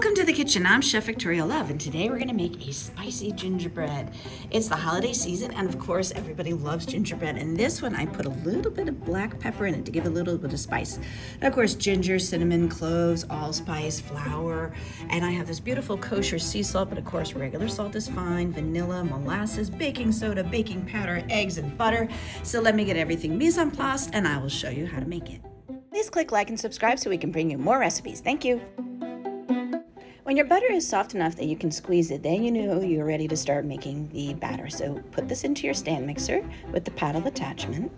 Welcome to the kitchen. I'm Chef Victoria Love, and today we're going to make a spicy gingerbread. It's the holiday season, and of course, everybody loves gingerbread. And this one, I put a little bit of black pepper in it to give a little bit of spice. And of course, ginger, cinnamon, cloves, allspice, flour, and I have this beautiful kosher sea salt, but of course, regular salt is fine, vanilla, molasses, baking soda, baking powder, eggs, and butter. So let me get everything mise en place, and I will show you how to make it. Please click like and subscribe so we can bring you more recipes. Thank you. When your butter is soft enough that you can squeeze it, then you know you're ready to start making the batter. So put this into your stand mixer with the paddle attachment.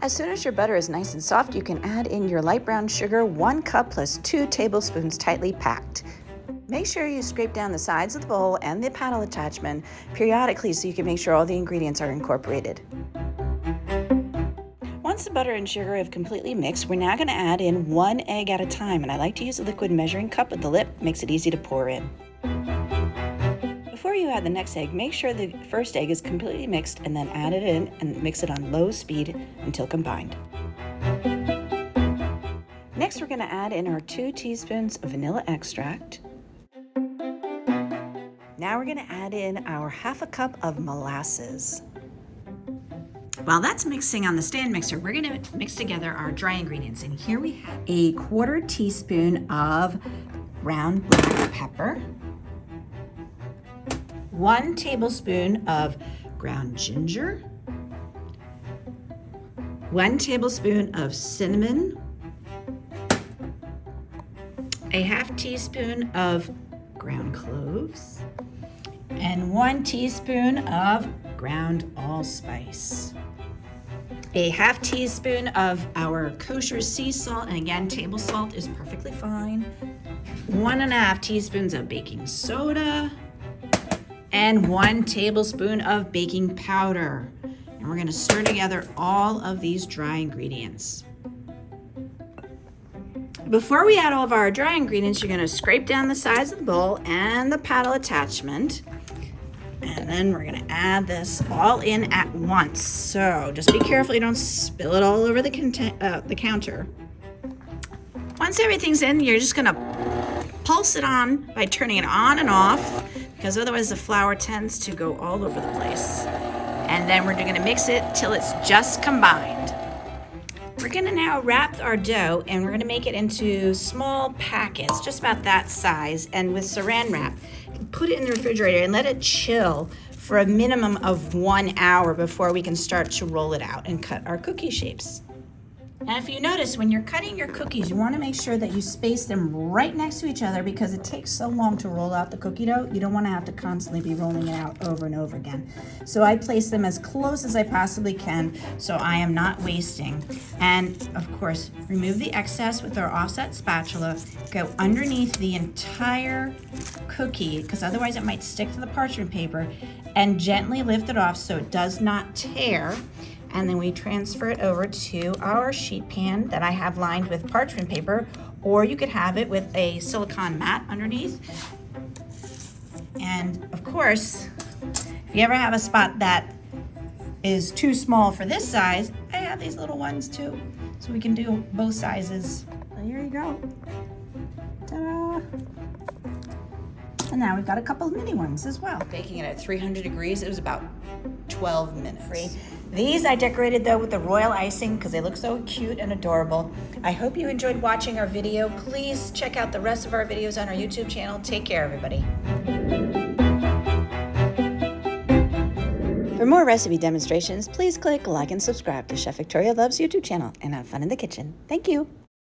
As soon as your butter is nice and soft, you can add in your light brown sugar, 1 cup plus 2 tablespoons tightly packed. Make sure you scrape down the sides of the bowl and the paddle attachment periodically so you can make sure all the ingredients are incorporated. Once the butter and sugar have completely mixed, we're now going to add in 1 egg at a time, and I like to use a liquid measuring cup with the lip. Makes it easy to pour in. Before you add the next egg, make sure the first egg is completely mixed and then add it in and mix it on low speed until combined. Next, we're going to add in our 2 teaspoons of vanilla extract. Now we're going to add in our 1/2 cup of molasses. While that's mixing on the stand mixer, we're going to mix together our dry ingredients. And here we have a 1/4 teaspoon of ground black pepper, 1 tablespoon of ground ginger, 1 tablespoon of cinnamon, a 1/2 teaspoon of ground cloves, and 1 teaspoon of ground allspice. A 1/2 teaspoon of our kosher sea salt, and again, table salt is perfectly fine. 1.5 teaspoons of baking soda, and 1 tablespoon of baking powder. And we're going to stir together all of these dry ingredients. Before we add all of our dry ingredients, you're going to scrape down the sides of the bowl and the paddle attachment. And then we're going to add this all in at once. So just be careful you don't spill it all over the counter. Once everything's in, you're just going to pulse it on by turning it on and off, because otherwise the flour tends to go all over the place. And then we're going to mix it till it's just combined. We're going to now wrap our dough, and we're going to make it into small packets, just about that size, and with saran wrap. Put it in the refrigerator and let it chill for a minimum of 1 hour before we can start to roll it out and cut our cookie shapes. Now, if you notice, when you're cutting your cookies, you want to make sure that you space them right next to each other, because it takes so long to roll out the cookie dough. You don't want to have to constantly be rolling it out over and over again. So I place them as close as I possibly can so I am not wasting. And of course, remove the excess with our offset spatula. Go underneath the entire cookie, because otherwise it might stick to the parchment paper, and gently lift it off so it does not tear. And then we transfer it over to our sheet pan that I have lined with parchment paper, or you could have it with a silicone mat underneath. And of course, if you ever have a spot that is too small for this size, I have these little ones too, so we can do both sizes. So here you go. Ta-da! And now we've got a couple of mini ones as well. Baking it at 300 degrees, it was about 12 minutes. These I decorated though with the royal icing because they look so cute and adorable. I hope you enjoyed watching our video. Please check out the rest of our videos on our YouTube channel. Take care, everybody. For more recipe demonstrations, please click like and subscribe to Chef Victoria Love's YouTube channel and have fun in the kitchen. Thank you.